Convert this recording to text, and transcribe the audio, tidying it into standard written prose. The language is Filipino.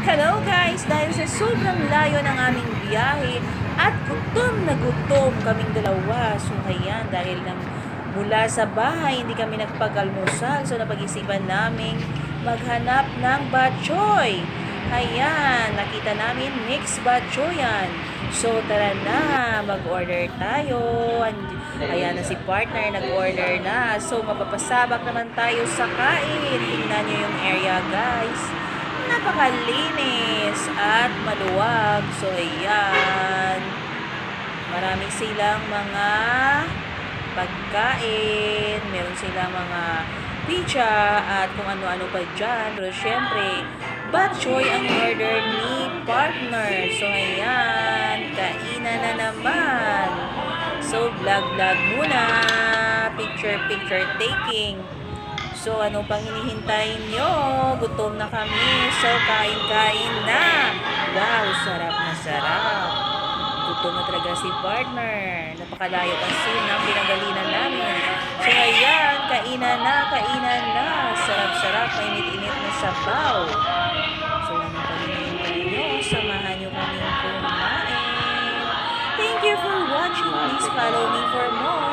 Hello guys! Dahil sa sobrang layo ng aming biyahe at gutom na gutom kaming dalawa. So ayan, dahil mula sa bahay hindi kami nagpag-almusal. So napag-isipan namin maghanap ng batchoy. Ayan, nakita namin mixed batchoyan. So tara na, mag-order tayo. Ayan na si partner, nag-order na. So mapapasabak naman tayo sa kain. Tingnan nyo yung area guys. Napakalinis at maluwag. So, ayan. Marami silang mga pagkain. Meron silang mga pizza at kung ano-ano pa dyan. Pero, syempre, batchoy ang order ni partner. So, ayan. Kainan na naman. So, vlog-vlog muna. Picture taking. So, ano pang hinihintay nyo? Gutom na kami. So, kain-kain na. Wow, sarap na sarap. Gutom na talaga si partner. Napakalayo kasi ng pinangalinan namin. So, ayan, kainan na. Sarap-sarap, mainit-init na sabaw. So, ano pang hinihintay nyo? Samahan nyo kami kumain. Thank you for watching. Please follow me for more.